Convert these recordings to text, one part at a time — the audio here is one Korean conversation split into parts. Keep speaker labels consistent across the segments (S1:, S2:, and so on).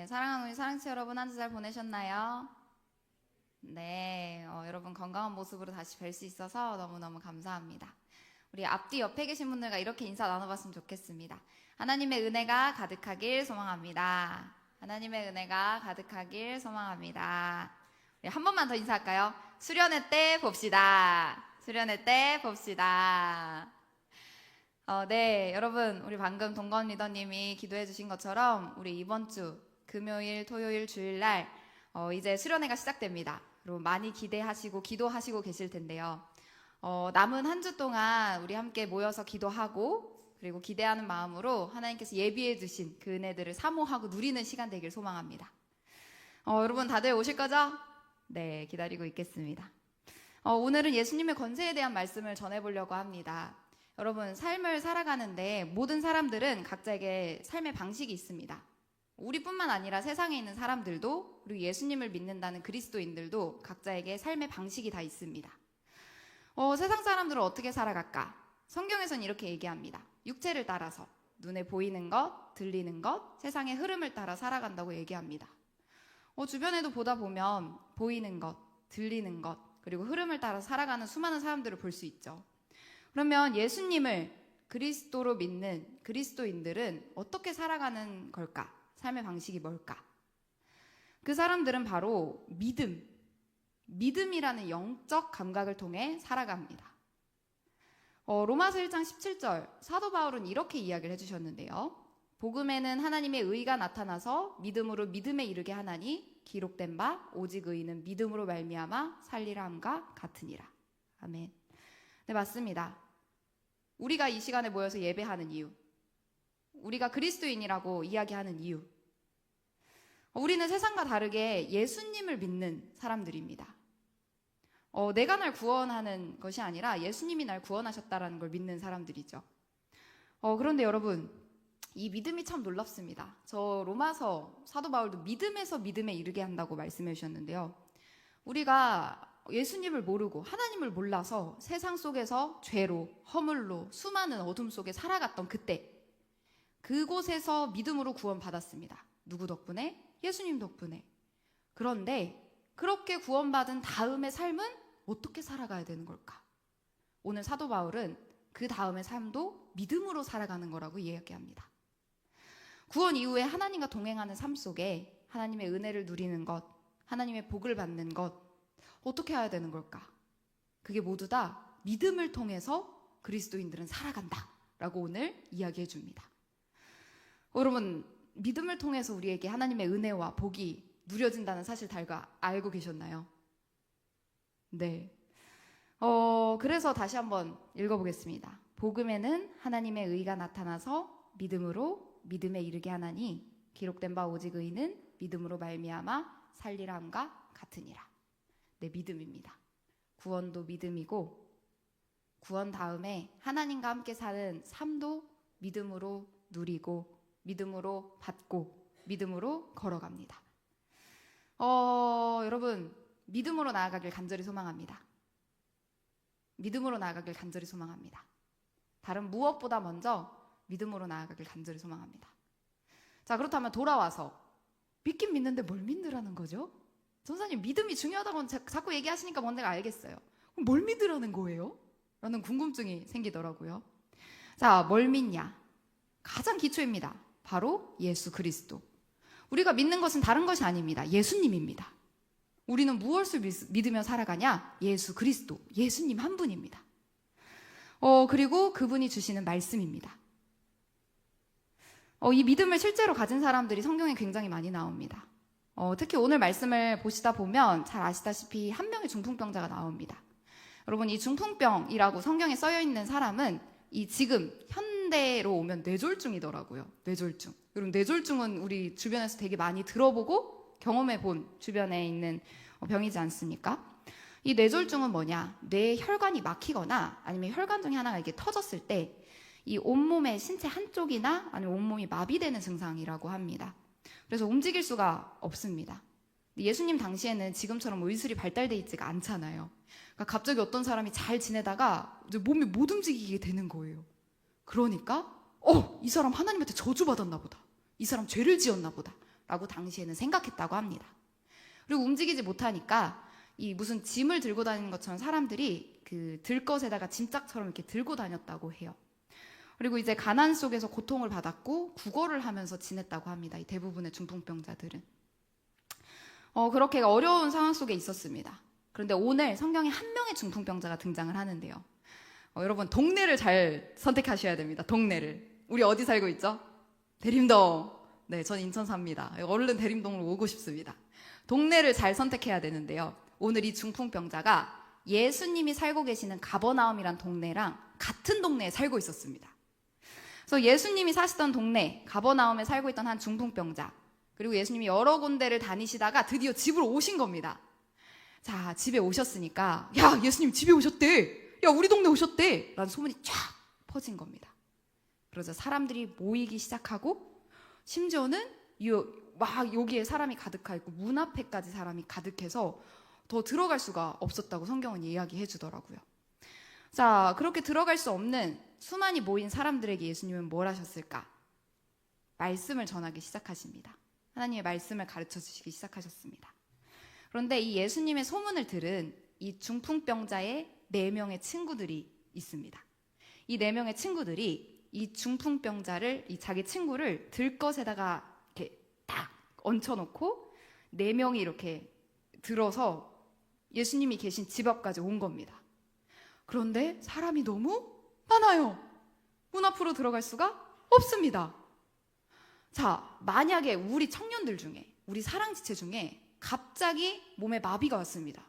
S1: 사랑하는 우리 사랑치 여러분, 한 주 잘 보내셨나요? 네, 여러분 건강한 모습으로 다시 뵐 수 있어서 너무너무 감사합니다. 우리 앞뒤 옆에 계신 분들과 이렇게 인사 나눠봤으면 좋겠습니다. 하나님의 은혜가 가득하길 소망합니다. 하나님의 은혜가 가득하길 소망합니다. 네, 한 번만 더 인사할까요? 수련회 때 봅시다. 수련회 때 봅시다. 네, 여러분, 우리 방금 동건 리더님이 기도해 주신 것처럼 우리 이번 주 금요일, 토요일, 주일날 이제 수련회가 시작됩니다. 여러분 많이 기대하시고 기도하시고 계실 텐데요. 남은 한 주 동안 우리 함께 모여서 기도하고 그리고 기대하는 마음으로 하나님께서 예비해 주신 그 은혜들을 사모하고 누리는 시간 되길 소망합니다. 여러분 다들 오실 거죠? 네, 기다리고 있겠습니다. 오늘은 예수님의 권세에 대한 말씀을 전해보려고 합니다. 여러분, 삶을 살아가는데 모든 사람들은 각자에게 삶의 방식이 있습니다. 우리뿐만 아니라 세상에 있는 사람들도 그리고 예수님을 믿는다는 그리스도인들도 각자에게 삶의 방식이 다 있습니다. 세상 사람들은 어떻게 살아갈까? 성경에서는 이렇게 얘기합니다. 육체를 따라서 눈에 보이는 것, 들리는 것, 세상의 흐름을 따라 살아간다고 얘기합니다. 주변에도 보다 보면 보이는 것, 들리는 것, 그리고 흐름을 따라 살아가는 수많은 사람들을 볼 수 있죠. 그러면 예수님을 그리스도로 믿는 그리스도인들은 어떻게 살아가는 걸까? 삶의 방식이 뭘까? 그 사람들은 바로 믿음이라는 영적 감각을 통해 살아갑니다. 로마서 1장 17절 사도 바울은 이렇게 이야기를 해주셨는데요. 복음에는 하나님의 의가 나타나서 믿음으로 믿음에 이르게 하나니 기록된 바 오직 의인은 믿음으로 말미암아 살리라 함과 같으니라. 아멘. 네, 맞습니다. 우리가 이 시간에 모여서 예배하는 이유, 우리가 그리스도인이라고 이야기하는 이유, 우리는 세상과 다르게 예수님을 믿는 사람들입니다. 내가 날 구원하는 것이 아니라 예수님이 날 구원하셨다라는 걸 믿는 사람들이죠. 그런데 여러분, 이 믿음이 참 놀랍습니다. 저 로마서 사도 바울도 믿음에서 믿음에 이르게 한다고 말씀해 주셨는데요. 우리가 예수님을 모르고 하나님을 몰라서 세상 속에서 죄로, 허물로, 수많은 어둠 속에 살아갔던 그때 그곳에서 믿음으로 구원받았습니다. 누구 덕분에? 예수님 덕분에. 그런데 그렇게 구원받은 다음의 삶은 어떻게 살아가야 되는 걸까? 오늘 사도 바울은 그 다음의 삶도 믿음으로 살아가는 거라고 이야기합니다. 구원 이후에 하나님과 동행하는 삶 속에 하나님의 은혜를 누리는 것, 하나님의 복을 받는 것, 어떻게 해야 되는 걸까? 그게 모두 다 믿음을 통해서 그리스도인들은 살아간다 라고 오늘 이야기해 줍니다. 여러분, 믿음을 통해서 우리에게 하나님의 은혜와 복이 누려진다는 사실 다 알고 계셨나요? 네. 그래서 다시 한번 읽어보겠습니다. 복음에는 하나님의 의가 나타나서 믿음으로 믿음에 이르게 하나니 기록된 바 오직 의인은 믿음으로 말미암아 살리라 함과 같으니라. 네, 믿음입니다. 구원도 믿음이고 구원 다음에 하나님과 함께 사는 삶도 믿음으로 누리고 믿음으로 받고 믿음으로 걸어갑니다. 여러분, 믿음으로 나아가길 간절히 소망합니다. 믿음으로 나아가길 간절히 소망합니다. 다른 무엇보다 먼저 믿음으로 나아가길 간절히 소망합니다. 자, 그렇다면 돌아와서 믿긴 믿는데 뭘 믿으라는 거죠? 전사님, 믿음이 중요하다고 자꾸 얘기하시니까 뭔가 알겠어요. 그럼 뭘 믿으라는 거예요? 라는 궁금증이 생기더라고요. 자, 뭘 믿냐? 가장 기초입니다. 바로 예수 그리스도. 우리가 믿는 것은 다른 것이 아닙니다. 예수님입니다. 우리는 무엇을 믿으며 살아가냐? 예수 그리스도, 예수님 한 분입니다. 그리고 그분이 주시는 말씀입니다. 이 믿음을 실제로 가진 사람들이 성경에 굉장히 많이 나옵니다. 특히 오늘 말씀을 보시다 보면 잘 아시다시피 한 명의 중풍병자가 나옵니다. 여러분, 이 중풍병이라고 성경에 써여 있는 사람은 이 지금 현대로 오면 뇌졸중이더라고요. 뇌졸중. 여러분, 뇌졸중은 우리 주변에서 되게 많이 들어보고 경험해 본 주변에 있는 병이지 않습니까? 이 뇌졸중은 뭐냐? 뇌 혈관이 막히거나 아니면 혈관 중에 하나가 이렇게 터졌을 때 이 온몸의 신체 한쪽이나 아니면 온몸이 마비되는 증상이라고 합니다. 그래서 움직일 수가 없습니다. 예수님 당시에는 지금처럼 의술이 발달돼 있지가 않잖아요. 그러니까 갑자기 어떤 사람이 잘 지내다가 이제 몸이 못 움직이게 되는 거예요. 그러니까 이 사람 하나님한테 저주받았나 보다. 이 사람 죄를 지었나 보다. 라고 당시에는 생각했다고 합니다. 그리고 움직이지 못하니까 이 무슨 짐을 들고 다니는 것처럼 사람들이 그 들것에다가 짐짝처럼 이렇게 들고 다녔다고 해요. 그리고 이제 가난 속에서 고통을 받았고 구걸을 하면서 지냈다고 합니다. 이 대부분의 중풍병자들은. 그렇게 어려운 상황 속에 있었습니다. 그런데 오늘 성경에 한 명의 중풍병자가 등장을 하는데요. 여러분 동네를 잘 선택하셔야 됩니다. 동네를. 우리 어디 살고 있죠? 대림동. 네, 전 인천 삽니다. 얼른 대림동으로 오고 싶습니다. 동네를 잘 선택해야 되는데요. 오늘 이 중풍병자가 예수님이 살고 계시는 가버나움이란 동네랑 같은 동네에 살고 있었습니다. 그래서 예수님이 사시던 동네 가버나움에 살고 있던 한 중풍병자, 그리고 예수님이 여러 군데를 다니시다가 드디어 집으로 오신 겁니다. 자, 집에 오셨으니까 야, 예수님 집에 오셨대. 야, 우리 동네 오셨대. 라는 소문이 쫙 퍼진 겁니다. 그러자 사람들이 모이기 시작하고 심지어는 막 여기에 사람이 가득하 있고 문 앞에까지 사람이 가득해서 더 들어갈 수가 없었다고 성경은 이야기해 주더라고요. 자, 그렇게 들어갈 수 없는 수많이 모인 사람들에게 예수님은 뭘 하셨을까? 말씀을 전하기 시작하십니다. 하나님의 말씀을 가르쳐 주시기 시작하셨습니다. 그런데 이 예수님의 소문을 들은 이 중풍병자의 4명의 친구들이 있습니다. 이 4명의 친구들이 이 중풍병자를, 이 자기 친구를 들것에다가 이렇게 딱 얹혀놓고 4명이 이렇게 들어서 예수님이 계신 집 앞까지 온 겁니다. 그런데 사람이 너무 많아요. 문 앞으로 들어갈 수가 없습니다. 자, 만약에 우리 청년들 중에, 우리 사랑지체 중에 갑자기 몸에 마비가 왔습니다.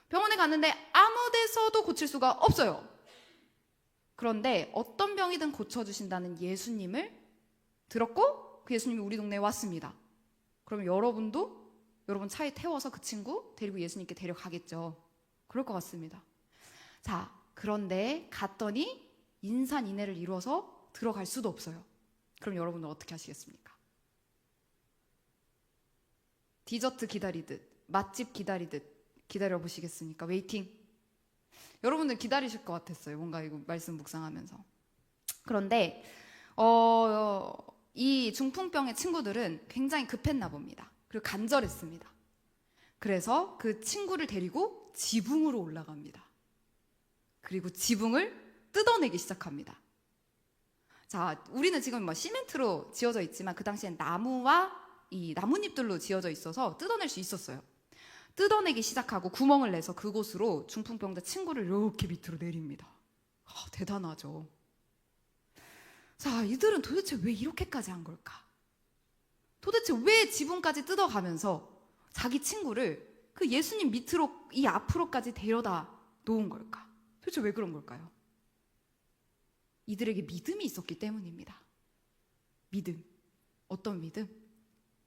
S1: 병원에 갔는데 아무 데서도 고칠 수가 없어요. 그런데 어떤 병이든 고쳐주신다는 예수님을 들었고 그 예수님이 우리 동네에 왔습니다. 그럼 여러분도 여러분 차에 태워서 그 친구 데리고 예수님께 데려가겠죠. 그럴 것 같습니다. 자, 그런데 갔더니 인산인해를 이루어서 들어갈 수도 없어요. 그럼 여러분은 어떻게 하시겠습니까? 디저트 기다리듯, 맛집 기다리듯 기다려보시겠습니까? 웨이팅. 여러분들 기다리실 것 같았어요. 뭔가 이거 말씀 묵상하면서. 그런데 이 중풍병의 친구들은 굉장히 급했나 봅니다. 그리고 간절했습니다. 그래서 그 친구를 데리고 지붕으로 올라갑니다. 그리고 지붕을 뜯어내기 시작합니다. 자, 우리는 지금 뭐 시멘트로 지어져 있지만 그 당시엔 나무와 이 나뭇잎들로 지어져 있어서 뜯어낼 수 있었어요. 뜯어내기 시작하고 구멍을 내서 그곳으로 중풍병자 친구를 이렇게 밑으로 내립니다. 대단하죠. 자, 이들은 도대체 왜 이렇게까지 한 걸까? 도대체 왜 지붕까지 뜯어가면서 자기 친구를 그 예수님 밑으로, 이 앞으로까지 데려다 놓은 걸까? 도대체 왜 그런 걸까요? 이들에게 믿음이 있었기 때문입니다. 믿음. 어떤 믿음?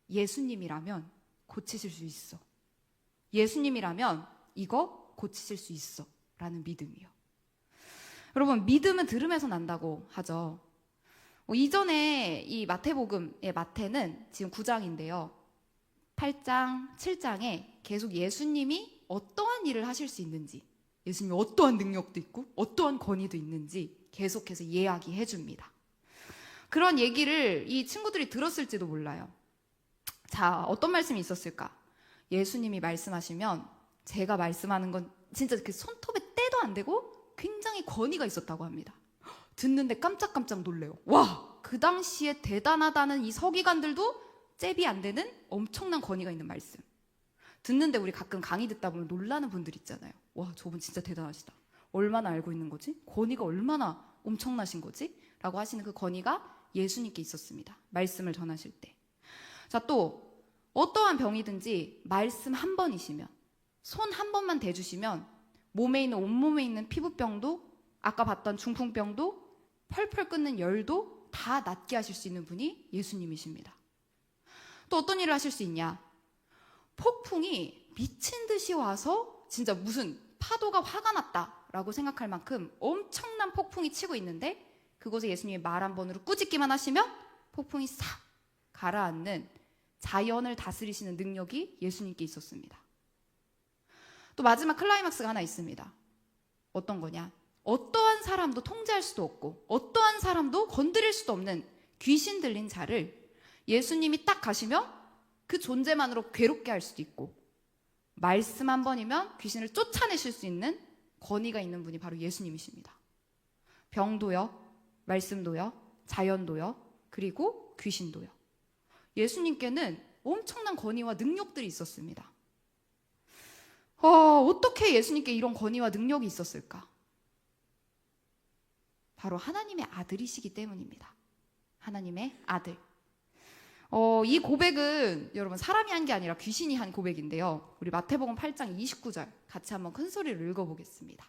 S1: 예수님이라면 고치실 수 있어. 예수님이라면 이거 고치실 수 있어. 라는 믿음이요. 여러분, 믿음은 들음에서 난다고 하죠. 이전에 이 마태복음의 마태는 지금 9장인데요. 8장, 7장에 계속 예수님이 어떠한 일을 하실 수 있는지, 예수님이 어떠한 능력도 있고 어떠한 권위도 있는지 계속해서 이야기해 줍니다. 그런 얘기를 이 친구들이 들었을지도 몰라요. 자, 어떤 말씀이 있었을까? 예수님이 말씀하시면 제가 말씀하는 건 진짜 그 손톱에 때도 안 되고 굉장히 권위가 있었다고 합니다. 듣는데 깜짝깜짝 놀래요. 와, 그 당시에 대단하다는 이 서기관들도 잽이 안 되는 엄청난 권위가 있는 말씀. 듣는데 우리 가끔 강의 듣다 보면 놀라는 분들 있잖아요. 와, 저분 진짜 대단하시다. 얼마나 알고 있는 거지? 권위가 얼마나 엄청나신 거지? 라고 하시는 그 권위가 예수님께 있었습니다. 말씀을 전하실 때. 자, 또 어떠한 병이든지 말씀 한 번이시면, 손 한 번만 대주시면 몸에 있는, 온몸에 있는 피부병도, 아까 봤던 중풍병도, 펄펄 끓는 열도 다 낫게 하실 수 있는 분이 예수님이십니다. 또 어떤 일을 하실 수 있냐? 폭풍이 미친 듯이 와서 진짜 무슨 파도가 화가 났다라고 생각할 만큼 엄청난 폭풍이 치고 있는데 그곳에 예수님이 말 한 번으로 꾸짖기만 하시면 폭풍이 싹 가라앉는 자연을 다스리시는 능력이 예수님께 있었습니다. 또 마지막 클라이막스가 하나 있습니다. 어떤 거냐? 어떠한 사람도 통제할 수도 없고 어떠한 사람도 건드릴 수도 없는 귀신 들린 자를 예수님이 딱 가시면 그 존재만으로 괴롭게 할 수도 있고, 말씀 한 번이면 귀신을 쫓아내실 수 있는 권위가 있는 분이 바로 예수님이십니다. 병도요, 말씀도요, 자연도요, 그리고 귀신도요. 예수님께는 엄청난 권위와 능력들이 있었습니다. 어떻게 예수님께 이런 권위와 능력이 있었을까? 바로 하나님의 아들이시기 때문입니다. 하나님의 아들. 이 고백은 여러분 사람이 한 게 아니라 귀신이 한 고백인데요. 우리 마태복음 8장 29절 같이 한번 큰 소리로 읽어보겠습니다.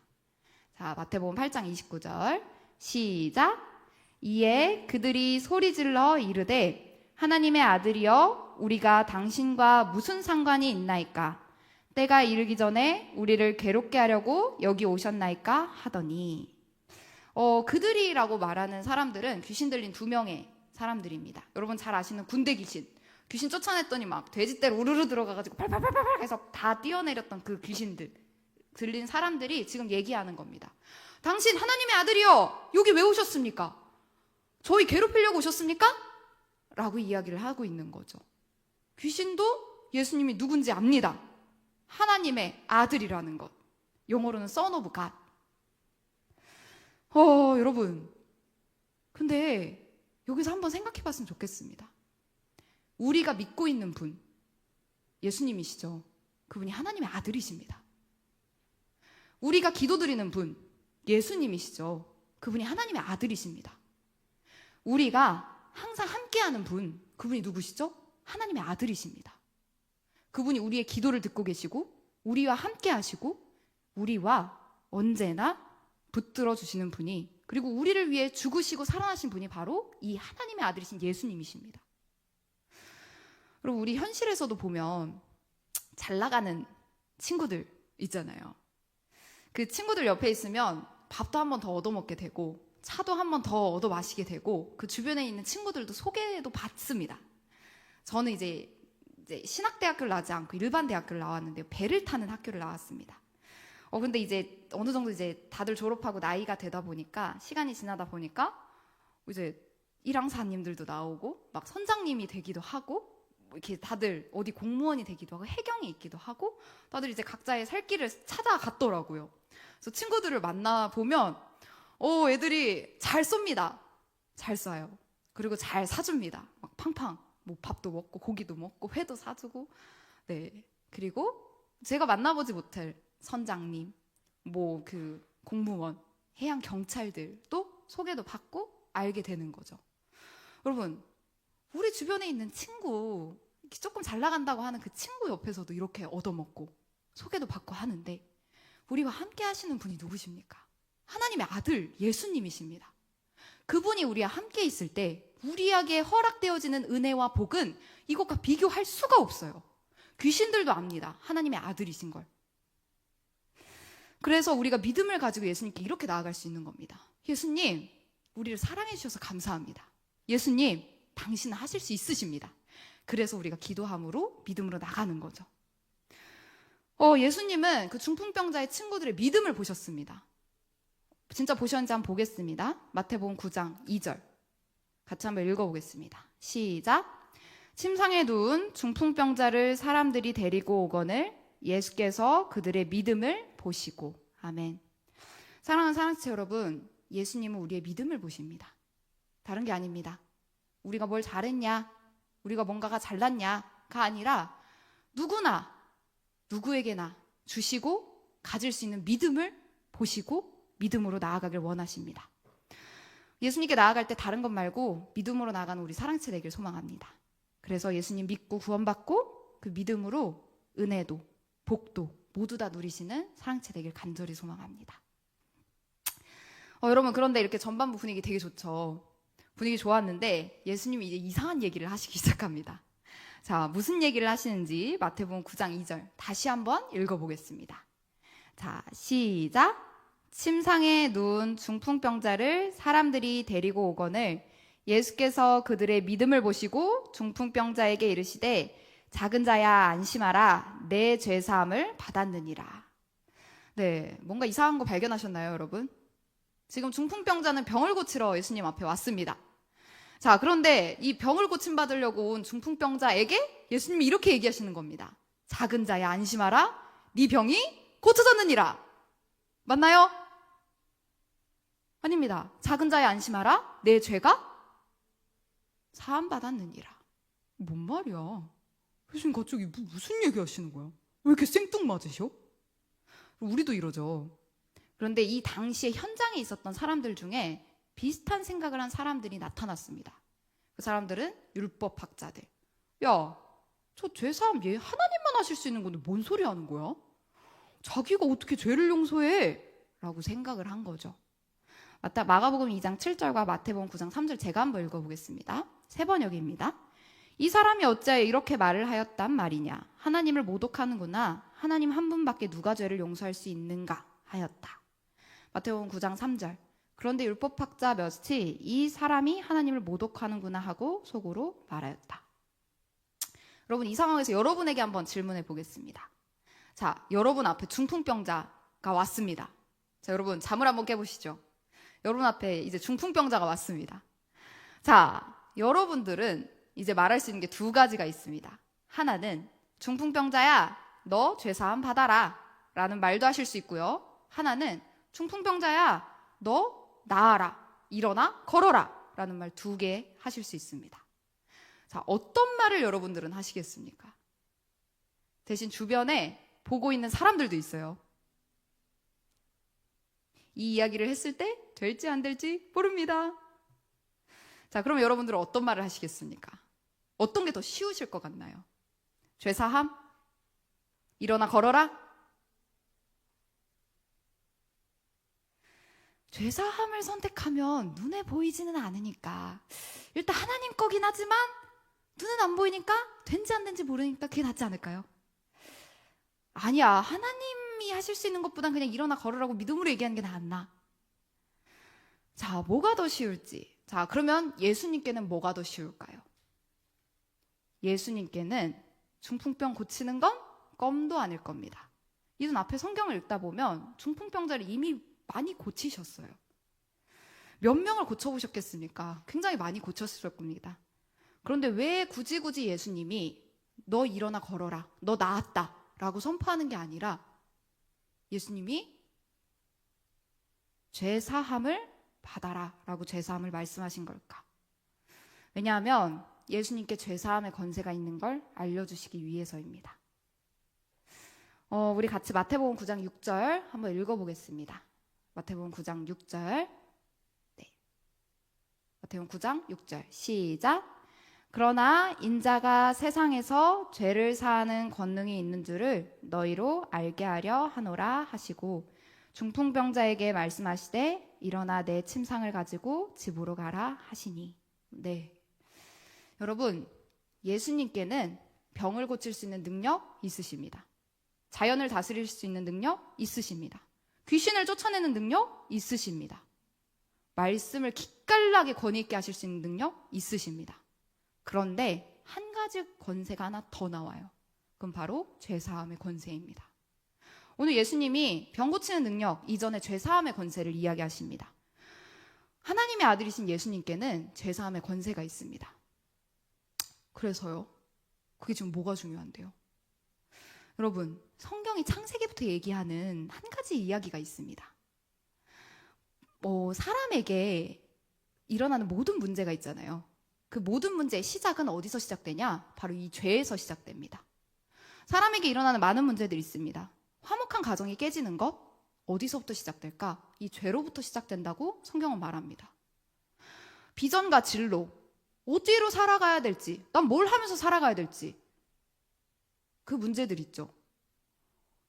S1: 자, 마태복음 8장 29절 시작. 이에 그들이 소리질러 이르되 하나님의 아들이여 우리가 당신과 무슨 상관이 있나이까? 때가 이르기 전에 우리를 괴롭게 하려고 여기 오셨나이까? 하더니 그들이라고 말하는 사람들은 귀신 들린 2명의 사람들입니다. 여러분 잘 아시는 군대 귀신. 귀신 쫓아냈더니 막 돼지떼로 우르르 들어가가지고 팔팔팔팔 해서 다 뛰어내렸던 그 귀신들. 들린 사람들이 지금 얘기하는 겁니다. 당신 하나님의 아들이요. 여기 왜 오셨습니까? 저희 괴롭히려고 오셨습니까? 라고 이야기를 하고 있는 거죠. 귀신도 예수님이 누군지 압니다. 하나님의 아들이라는 것. 영어로는 Son of God. 여러분. 근데 여기서 한번 생각해 봤으면 좋겠습니다. 우리가 믿고 있는 분, 예수님이시죠. 그분이 하나님의 아들이십니다. 우리가 기도드리는 분, 예수님이시죠. 그분이 하나님의 아들이십니다. 우리가 항상 함께하는 분, 그분이 누구시죠? 하나님의 아들이십니다. 그분이 우리의 기도를 듣고 계시고 우리와 함께 하시고 우리와 언제나 붙들어 주시는 분이, 그리고 우리를 위해 죽으시고 살아나신 분이 바로 이 하나님의 아들이신 예수님이십니다. 그리고 우리 현실에서도 보면 잘 나가는 친구들 있잖아요. 그 친구들 옆에 있으면 밥도 한 번 더 얻어먹게 되고 차도 한 번 더 얻어 마시게 되고 그 주변에 있는 친구들도 소개도 받습니다. 저는 이제 신학대학교를 나오지 않고 일반 대학교를 나왔는데요. 배를 타는 학교를 나왔습니다. 근데 이제 어느 정도 이제 다들 졸업하고 나이가 되다 보니까, 시간이 지나다 보니까 이제 일항사님들도 나오고 막 선장님이 되기도 하고 이렇게 다들 어디 공무원이 되기도 하고 해경이 있기도 하고 다들 이제 각자의 살 길을 찾아갔더라고요. 그래서 친구들을 만나 보면 애들이 잘 쏩니다. 잘 쏴요. 그리고 잘 사줍니다. 막 팡팡 뭐 밥도 먹고 고기도 먹고 회도 사주고. 네. 그리고 제가 만나보지 못할 선장님, 뭐 그 공무원, 해양 경찰들도 소개도 받고 알게 되는 거죠. 여러분, 우리 주변에 있는 친구, 조금 잘 나간다고 하는 그 친구 옆에서도 이렇게 얻어먹고 소개도 받고 하는데 우리와 함께 하시는 분이 누구십니까? 하나님의 아들 예수님이십니다. 그분이 우리와 함께 있을 때 우리에게 허락되어지는 은혜와 복은 이것과 비교할 수가 없어요. 귀신들도 압니다. 하나님의 아들이신 걸. 그래서 우리가 믿음을 가지고 예수님께 이렇게 나아갈 수 있는 겁니다. 예수님, 우리를 사랑해 주셔서 감사합니다. 예수님, 당신은 하실 수 있으십니다. 그래서 우리가 기도함으로 믿음으로 나가는 거죠. 예수님은 그 중풍병자의 친구들의 믿음을 보셨습니다. 진짜 보셨는지 한번 보겠습니다. 마태복음 9장 2절 같이 한번 읽어보겠습니다. 시작. 침상에 누운 중풍병자를 사람들이 데리고 오거늘 예수께서 그들의 믿음을 보시고. 아멘. 사랑하는 사랑지체 여러분, 예수님은 우리의 믿음을 보십니다. 다른 게 아닙니다. 우리가 뭘 잘했냐, 우리가 뭔가가 잘났냐가 아니라 누구나 누구에게나 주시고 가질 수 있는 믿음을 보시고 믿음으로 나아가길 원하십니다. 예수님께 나아갈 때 다른 것 말고 믿음으로 나아가는 우리 사랑체 되길 소망합니다. 그래서 예수님 믿고 구원받고 그 믿음으로 은혜도 복도 모두 다 누리시는 사랑체 되길 간절히 소망합니다. 여러분, 그런데 이렇게 전반부 분위기 되게 좋죠. 분위기 좋았는데 예수님이 이제 이상한 얘기를 하시기 시작합니다. 자, 무슨 얘기를 하시는지 마태복음 9장 2절 다시 한번 읽어보겠습니다. 자, 시작. 침상에 누운 중풍병자를 사람들이 데리고 오거늘 예수께서 그들의 믿음을 보시고 중풍병자에게 이르시되 작은 자야 안심하라 내 죄사함을 받았느니라. 네, 뭔가 이상한 거 발견하셨나요, 여러분? 지금 중풍병자는 병을 고치러 예수님 앞에 왔습니다. 자, 그런데 이 병을 고침받으려고 온 중풍병자에게 예수님이 이렇게 얘기하시는 겁니다. 작은 자야 안심하라. 네 병이 고쳐졌느니라. 맞나요? 아닙니다. 작은 자야 안심하라. 내 죄가 사함받았느니라. 뭔 말이야? 예수님 갑자기 무슨 얘기 하시는 거야? 왜 이렇게 생뚱맞으셔? 우리도 이러죠. 그런데 이 당시에 현장에 있었던 사람들 중에 비슷한 생각을 한 사람들이 나타났습니다. 그 사람들은 율법학자들. 야, 저 죄사함 얘 하나님만 하실 수 있는 건데 뭔 소리 하는 거야? 자기가 어떻게 죄를 용서해? 라고 생각을 한 거죠. 마가복음 2장 7절과 마태복음 9장 3절 제가 한번 읽어보겠습니다. 세 번역입니다. 이 사람이 어찌하여 이렇게 말을 하였단 말이냐? 하나님을 모독하는구나. 하나님 한 분밖에 누가 죄를 용서할 수 있는가 하였다. 마태복음 9장 3절. 그런데 율법학자 몇이 이 사람이 하나님을 모독하는구나 하고 속으로 말하였다. 여러분, 이 상황에서 여러분에게 한번 질문해 보겠습니다. 자, 여러분 앞에 중풍병자가 왔습니다. 자, 여러분 잠을 한번 깨보시죠. 여러분 앞에 이제 중풍병자가 왔습니다. 자, 여러분들은 이제 말할 수 있는 게 두 가지가 있습니다. 하나는 중풍병자야, 너 죄사함 받아라 라는 말도 하실 수 있고요. 하나는 중풍병자야, 너 나아라, 일어나, 걸어라 라는 말 두 개 하실 수 있습니다. 자, 어떤 말을 여러분들은 하시겠습니까? 대신 주변에 보고 있는 사람들도 있어요. 이 이야기를 했을 때 될지 안 될지 모릅니다. 자, 그럼 여러분들은 어떤 말을 하시겠습니까? 어떤 게 더 쉬우실 것 같나요? 죄사함? 일어나 걸어라? 죄사함을 선택하면 눈에 보이지는 않으니까 일단 하나님 거긴 하지만 눈은 안 보이니까 된지 안 된지 모르니까 그게 낫지 않을까요? 아니야, 하나님이 하실 수 있는 것보단 그냥 일어나 걸으라고 믿음으로 얘기하는 게 낫나? 자, 뭐가 더 쉬울지. 자, 그러면 예수님께는 뭐가 더 쉬울까요? 예수님께는 중풍병 고치는 건 껌도 아닐 겁니다. 이분 앞에 성경을 읽다 보면 중풍병자를 이미 많이 고치셨어요. 몇 명을 고쳐보셨겠습니까? 굉장히 많이 고쳤을 겁니다. 그런데 왜 굳이 예수님이 너 일어나 걸어라, 너 나았다 라고 선포하는 게 아니라 예수님이 죄사함을 받아라 라고 죄사함을 말씀하신 걸까? 왜냐하면 예수님께 죄사함의 권세가 있는 걸 알려주시기 위해서입니다. 우리 같이 마태복음 9장 6절 한번 읽어보겠습니다. 마태복음 9장 6절. 네. 마태복음 9장 6절. 시작. 그러나 인자가 세상에서 죄를 사하는 권능이 있는 줄을 너희로 알게 하려 하노라 하시고 중풍병자에게 말씀하시되 일어나 내 침상을 가지고 집으로 가라 하시니. 네. 여러분, 예수님께는 병을 고칠 수 있는 능력 있으십니다. 자연을 다스릴 수 있는 능력 있으십니다. 귀신을 쫓아내는 능력 있으십니다. 말씀을 기깔나게 권위 있게 하실 수 있는 능력 있으십니다. 그런데 한 가지 권세가 하나 더 나와요. 그건 바로 죄사함의 권세입니다. 오늘 예수님이 병 고치는 능력 이전에 죄사함의 권세를 이야기하십니다. 하나님의 아들이신 예수님께는 죄사함의 권세가 있습니다. 그래서요, 그게 지금 뭐가 중요한데요? 여러분, 성경이 창세기부터 얘기하는 한 가지 이야기가 있습니다. 사람에게 일어나는 모든 문제가 있잖아요. 그 모든 문제의 시작은 어디서 시작되냐? 바로 이 죄에서 시작됩니다. 사람에게 일어나는 많은 문제들이 있습니다. 화목한 가정이 깨지는 것, 어디서부터 시작될까? 이 죄로부터 시작된다고 성경은 말합니다. 비전과 진로, 어디로 살아가야 될지, 난 뭘 하면서 살아가야 될지, 그 문제들 있죠.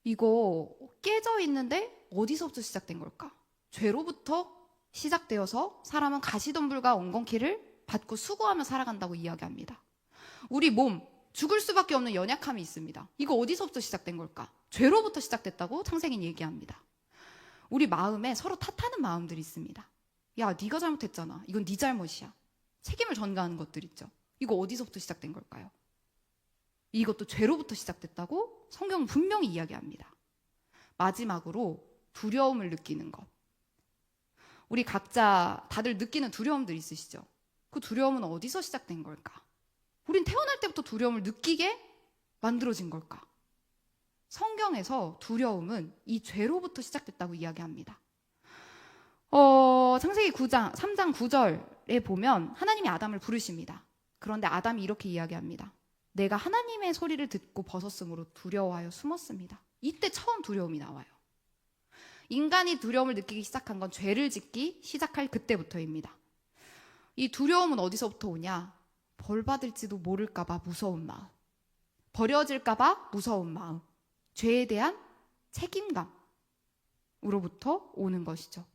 S1: 이거 깨져 있는데 어디서부터 시작된 걸까? 죄로부터 시작되어서 사람은 가시덤불과 엉겅퀴를 받고 수고하며 살아간다고 이야기합니다. 우리 몸, 죽을 수밖에 없는 연약함이 있습니다. 이거 어디서부터 시작된 걸까? 죄로부터 시작됐다고 창세기는 얘기합니다. 우리 마음에 서로 탓하는 마음들이 있습니다. 야, 네가 잘못했잖아. 이건 네 잘못이야. 책임을 전가하는 것들 있죠. 이거 어디서부터 시작된 걸까요? 이것도 죄로부터 시작됐다고 성경은 분명히 이야기합니다. 마지막으로 두려움을 느끼는 것. 우리 각자 다들 느끼는 두려움들 있으시죠? 그 두려움은 어디서 시작된 걸까? 우린 태어날 때부터 두려움을 느끼게 만들어진 걸까? 성경에서 두려움은 이 죄로부터 시작됐다고 이야기합니다. 창세기 9장 3장 9절에 보면 하나님이 아담을 부르십니다. 그런데 아담이 이렇게 이야기합니다. 내가 하나님의 소리를 듣고 벗었으므로 두려워하여 숨었습니다. 이때 처음 두려움이 나와요. 인간이 두려움을 느끼기 시작한 건 죄를 짓기 시작할 그때부터입니다. 이 두려움은 어디서부터 오냐? 벌 받을지도 모를까봐 무서운 마음, 버려질까봐 무서운 마음, 죄에 대한 책임감으로부터 오는 것이죠.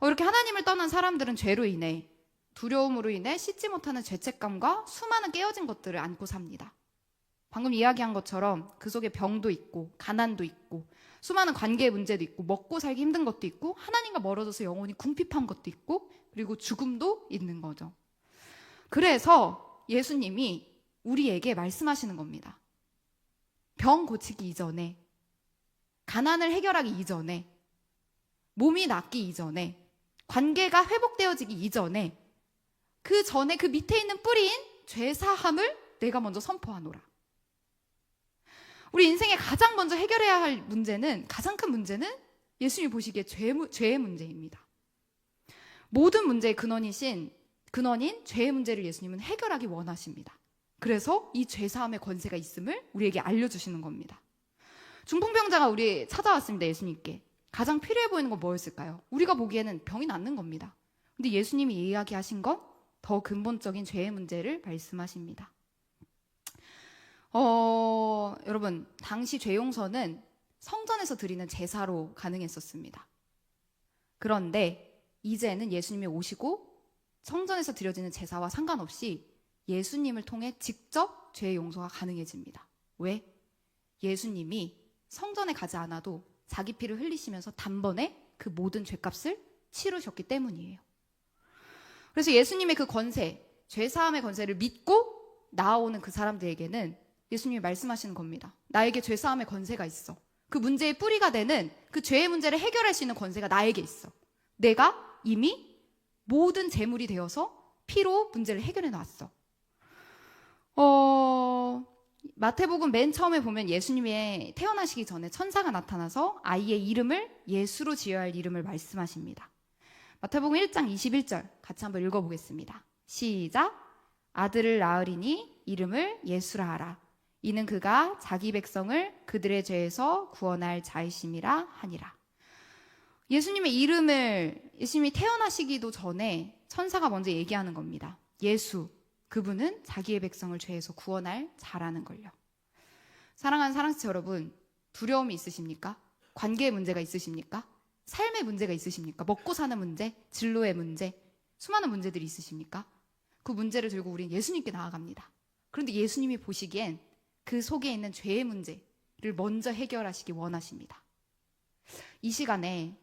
S1: 이렇게 하나님을 떠난 사람들은 죄로 인해, 두려움으로 인해 씻지 못하는 죄책감과 수많은 깨어진 것들을 안고 삽니다. 방금 이야기한 것처럼 그 속에 병도 있고 가난도 있고 수많은 관계 문제도 있고 먹고 살기 힘든 것도 있고 하나님과 멀어져서 영혼이 궁핍한 것도 있고 그리고 죽음도 있는 거죠. 그래서 예수님이 우리에게 말씀하시는 겁니다. 병 고치기 이전에, 가난을 해결하기 이전에, 몸이 낫기 이전에, 관계가 회복되어지기 이전에, 그 전에 그 밑에 있는 뿌리인 죄사함을 내가 먼저 선포하노라. 우리 인생에 가장 먼저 해결해야 할 문제는, 가장 큰 문제는 예수님이 보시기에 죄의 문제입니다. 모든 문제의 근원인 죄의 문제를 예수님은 해결하기 원하십니다. 그래서 이 죄사함의 권세가 있음을 우리에게 알려주시는 겁니다. 중풍병자가 우리 찾아왔습니다. 예수님께. 가장 필요해 보이는 건 뭐였을까요? 우리가 보기에는 병이 낫는 겁니다. 근데 예수님이 이야기하신 건 더 근본적인 죄의 문제를 말씀하십니다. 여러분, 당시 죄 용서는 성전에서 드리는 제사로 가능했었습니다. 그런데 이제는 예수님이 오시고 성전에서 드려지는 제사와 상관없이 예수님을 통해 직접 죄 용서가 가능해집니다. 왜? 예수님이 성전에 가지 않아도 자기 피를 흘리시면서 단번에 그 모든 죄값을 치르셨기 때문이에요. 그래서 예수님의 그 권세, 죄사함의 권세를 믿고 나아오는 그 사람들에게는 예수님이 말씀하시는 겁니다. 나에게 죄사함의 권세가 있어. 그 문제의 뿌리가 되는 그 죄의 문제를 해결할 수 있는 권세가 나에게 있어. 내가 이미 모든 제물이 되어서 피로 문제를 해결해 놨어. 마태복음 맨 처음에 보면 예수님의 태어나시기 전에 천사가 나타나서 아이의 이름을 예수로 지어야 할 이름을 말씀하십니다. 마태복음 1장 21절 같이 한번 읽어보겠습니다. 시작. 아들을 낳으리니 이름을 예수라 하라. 이는 그가 자기 백성을 그들의 죄에서 구원할 자이심이라 하니라. 예수님이 태어나시기도 전에 천사가 먼저 얘기하는 겁니다. 예수, 그분은 자기의 백성을 죄에서 구원할 자라는 걸요. 사랑하는 사랑치 여러분, 두려움이 있으십니까? 관계의 문제가 있으십니까? 삶의 문제가 있으십니까? 먹고 사는 문제, 진로의 문제, 수많은 문제들이 있으십니까? 그 문제를 들고 우리는 예수님께 나아갑니다. 그런데 예수님이 보시기엔 그 속에 있는 죄의 문제를 먼저 해결하시기 원하십니다. 이 시간에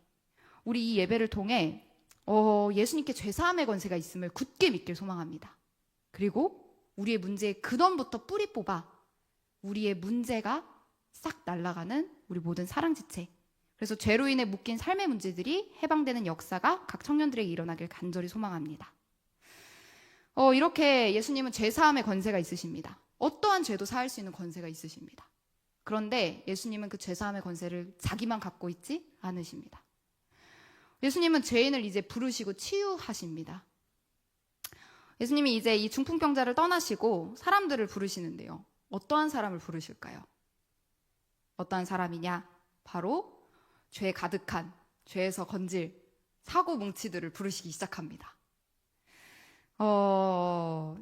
S1: 우리 이 예배를 통해 예수님께 죄사함의 권세가 있음을 굳게 믿길 소망합니다. 그리고 우리의 문제의 근원부터 뿌리 뽑아 우리의 문제가 싹 날아가는 우리 모든 사랑지체, 그래서 죄로 인해 묶인 삶의 문제들이 해방되는 역사가 각 청년들에게 일어나길 간절히 소망합니다. 이렇게 예수님은 죄사함의 권세가 있으십니다. 어떠한 죄도 사할 수 있는 권세가 있으십니다. 그런데 예수님은 그 죄사함의 권세를 자기만 갖고 있지 않으십니다. 예수님은 죄인을 이제 부르시고 치유하십니다. 예수님이 이제 이 중풍병자를 떠나시고 사람들을 부르시는데요. 어떠한 사람을 부르실까요? 어떠한 사람이냐? 바로 죄 가득한, 죄에서 건질 사고 뭉치들을 부르시기 시작합니다.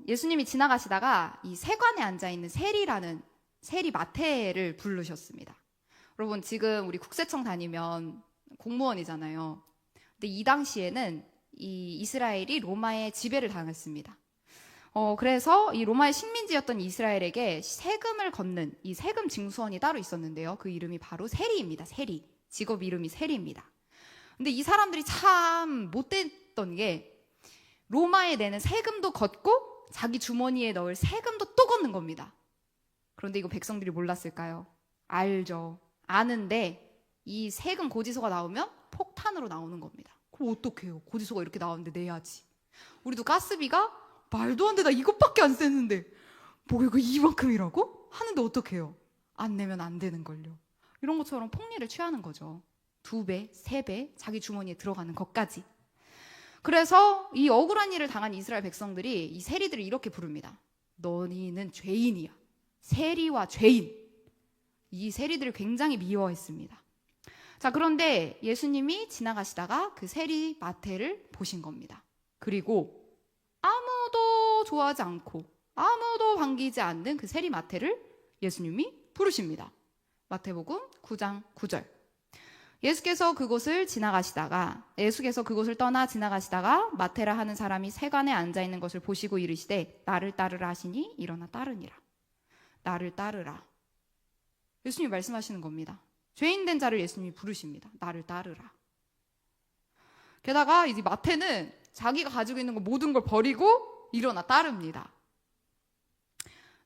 S1: 예수님이 지나가시다가 이 세관에 앉아있는 세리라는 세리 마태를 부르셨습니다. 여러분, 지금 우리 국세청 다니면 공무원이잖아요. 근데 이 당시에는 이 이스라엘이 로마의 지배를 당했습니다. 그래서 이 로마의 식민지였던 이스라엘에게 세금을 걷는 이 세금 징수원이 따로 있었는데요. 그 이름이 바로 세리입니다. 세리. 직업 이름이 세리입니다. 근데 이 사람들이 참 못됐던 게 로마에 내는 세금도 걷고 자기 주머니에 넣을 세금도 또 걷는 겁니다. 그런데 이거 백성들이 몰랐을까요? 알죠. 아는데 이 세금 고지서가 나오면 폭탄으로 나오는 겁니다. 그럼 어떡해요? 고지서가 이렇게 나오는데 내야지. 우리도 가스비가 말도 안 돼, 나 이것밖에 안 셌는데 뭐 이거 이만큼이라고? 하는데 어떡해요? 안 내면 안 되는걸요. 이런 것처럼 폭리를 취하는 거죠. 2배, 3배 자기 주머니에 들어가는 것까지. 그래서 이 억울한 일을 당한 이스라엘 백성들이 이 세리들을 이렇게 부릅니다. 너희는 죄인이야. 세리와 죄인. 이 세리들을 굉장히 미워했습니다. 자, 그런데 예수님이 지나가시다가 그 세리 마태를 보신 겁니다. 그리고 아무도 좋아하지 않고 아무도 반기지 않는 그 세리 마태를 예수님이 부르십니다. 마태복음 9장 9절. 예수께서 그곳을 떠나 지나가시다가 마태라 하는 사람이 세관에 앉아 있는 것을 보시고 이르시되 나를 따르라 하시니 일어나 따르니라. 나를 따르라. 예수님이 말씀하시는 겁니다. 죄인된 자를 예수님이 부르십니다. 나를 따르라. 게다가 이제 마태는 자기가 가지고 있는 거 모든 걸 버리고 일어나 따릅니다.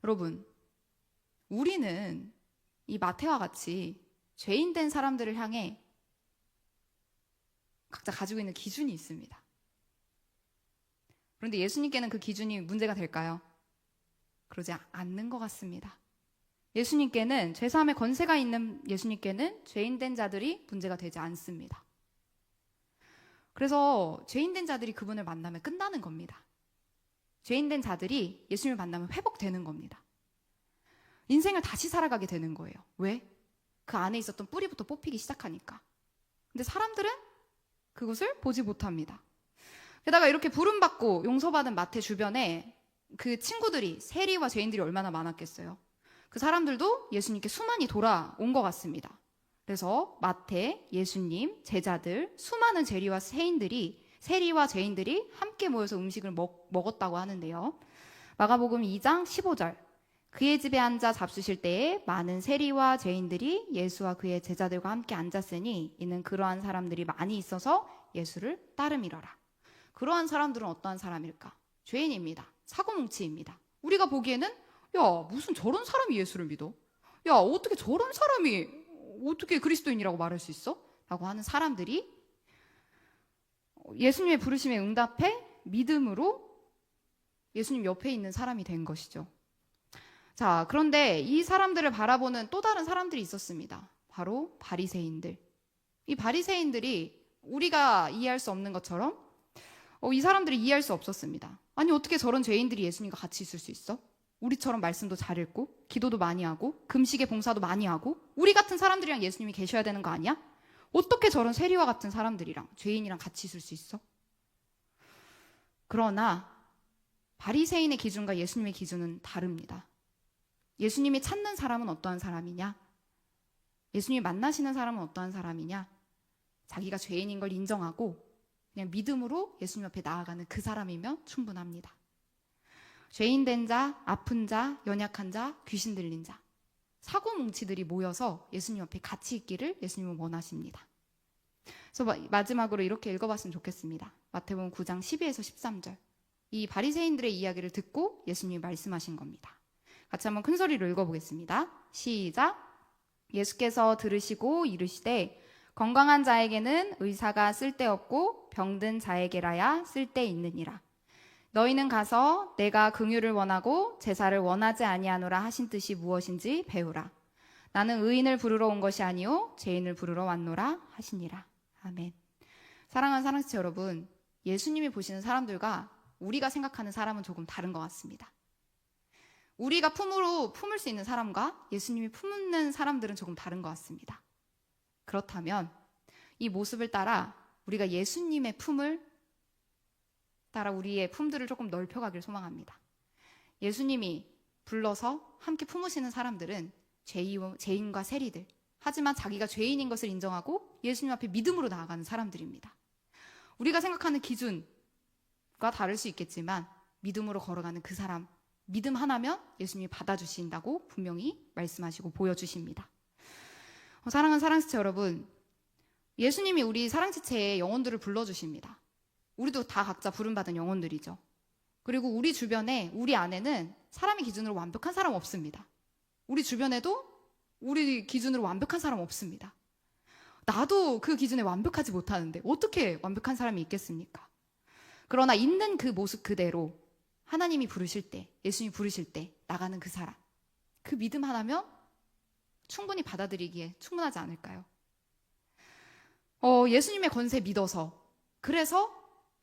S1: 여러분, 우리는 이 마태와 같이 죄인된 사람들을 향해 각자 가지고 있는 기준이 있습니다. 그런데 예수님께는 그 기준이 문제가 될까요? 그러지 않는 것 같습니다. 예수님께는, 죄사함의 권세가 있는 예수님께는 죄인된 자들이 문제가 되지 않습니다. 그래서 죄인된 자들이 그분을 만나면 끝나는 겁니다. 죄인된 자들이 예수님을 만나면 회복되는 겁니다. 인생을 다시 살아가게 되는 거예요. 왜? 그 안에 있었던 뿌리부터 뽑히기 시작하니까. 근데 사람들은 그것을 보지 못합니다. 게다가 이렇게 부름받고 용서받은 마태 주변에 그 친구들이, 세리와 죄인들이 얼마나 많았겠어요. 그 사람들도 예수님께 수많이 돌아온 것 같습니다. 그래서 마태, 예수님, 제자들, 수많은 세리와 죄인들이 함께 모여서 음식을 먹었다고 하는데요. 마가복음 2장 15절. 그의 집에 앉아 잡수실 때에 많은 세리와 죄인들이 예수와 그의 제자들과 함께 앉았으니 이는 그러한 사람들이 많이 있어서 예수를 따름이러라. 그러한 사람들은 어떠한 사람일까? 죄인입니다. 사고뭉치입니다. 우리가 보기에는 야, 무슨 저런 사람이 예수를 믿어? 야, 어떻게 저런 사람이 어떻게 그리스도인이라고 말할 수 있어? 라고 하는 사람들이 예수님의 부르심에 응답해 믿음으로 예수님 옆에 있는 사람이 된 것이죠. 자, 그런데 이 사람들을 바라보는 또 다른 사람들이 있었습니다. 바로 바리새인들. 이 바리새인들이 우리가 이해할 수 없는 것처럼 이 사람들이 이해할 수 없었습니다. 아니, 어떻게 저런 죄인들이 예수님과 같이 있을 수 있어? 우리처럼 말씀도 잘 읽고 기도도 많이 하고 금식의 봉사도 많이 하고 우리 같은 사람들이랑 예수님이 계셔야 되는 거 아니야? 어떻게 저런 세리와 같은 사람들이랑 죄인이랑 같이 있을 수 있어? 그러나 바리새인의 기준과 예수님의 기준은 다릅니다. 예수님이 찾는 사람은 어떠한 사람이냐? 예수님이 만나시는 사람은 어떠한 사람이냐? 자기가 죄인인 걸 인정하고 그냥 믿음으로 예수님 앞에 나아가는 그 사람이면 충분합니다. 죄인된 자, 아픈 자, 연약한 자, 귀신 들린 자, 사고뭉치들이 모여서 예수님 앞에 같이 있기를 예수님은 원하십니다. 그래서 마지막으로 이렇게 읽어봤으면 좋겠습니다. 마태복음 9장 12에서 13절. 이 바리새인들의 이야기를 듣고 예수님이 말씀하신 겁니다. 같이 한번 큰 소리로 읽어보겠습니다. 시작. 예수께서 들으시고 이르시되 건강한 자에게는 의사가 쓸데없고 병든 자에게라야 쓸데있느니라. 너희는 가서 내가 긍휼을 원하고 제사를 원하지 아니하노라 하신 뜻이 무엇인지 배우라. 나는 의인을 부르러 온 것이 아니요 죄인을 부르러 왔노라 하시니라. 아멘. 사랑하는 사랑지체 여러분, 예수님이 보시는 사람들과 우리가 생각하는 사람은 조금 다른 것 같습니다. 우리가 품을 수 있는 사람과 예수님이 품는 사람들은 조금 다른 것 같습니다. 그렇다면 이 모습을 따라 우리가 예수님의 품을 따라 우리의 품들을 조금 넓혀가길 소망합니다. 예수님이 불러서 함께 품으시는 사람들은 죄인과 세리들, 하지만 자기가 죄인인 것을 인정하고 예수님 앞에 믿음으로 나아가는 사람들입니다. 우리가 생각하는 기준과 다를 수 있겠지만 믿음으로 걸어가는 그 사람, 믿음 하나면 예수님이 받아주신다고 분명히 말씀하시고 보여주십니다. 사랑하는 사랑지체 여러분, 예수님이 우리 사랑지체의 영혼들을 불러주십니다. 우리도 다 각자 부름받은 영혼들이죠. 그리고 우리 주변에, 우리 안에는 사람의 기준으로 완벽한 사람 없습니다. 우리 주변에도 우리 기준으로 완벽한 사람 없습니다. 나도 그 기준에 완벽하지 못하는데 어떻게 완벽한 사람이 있겠습니까? 그러나 있는 그 모습 그대로 하나님이 부르실 때, 예수님이 부르실 때 나가는 그 사람. 그 믿음 하나면 충분히 받아들이기에 충분하지 않을까요? 예수님의 권세 믿어서, 그래서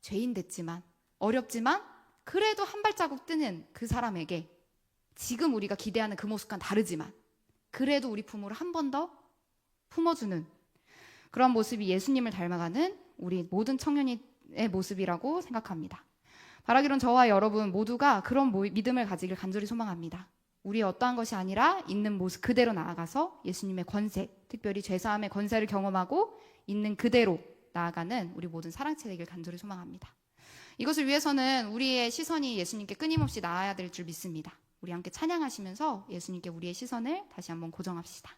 S1: 죄인 됐지만, 어렵지만 그래도 한 발자국 뜨는 그 사람에게 지금 우리가 기대하는 그 모습과는 다르지만 그래도 우리 품으로 한 번 더 품어주는 그런 모습이 예수님을 닮아가는 우리 모든 청년의 모습이라고 생각합니다. 바라기론 저와 여러분 모두가 그런 믿음을 가지길 간절히 소망합니다. 우리의 어떠한 것이 아니라 있는 모습 그대로 나아가서 예수님의 권세, 특별히 죄사함의 권세를 경험하고 있는 그대로 나아가는 우리 모든 사랑체 되길 간절히 소망합니다. 이것을 위해서는 우리의 시선이 예수님께 끊임없이 나아야 될 줄 믿습니다. 우리 함께 찬양하시면서 예수님께 우리의 시선을 다시 한번 고정합시다.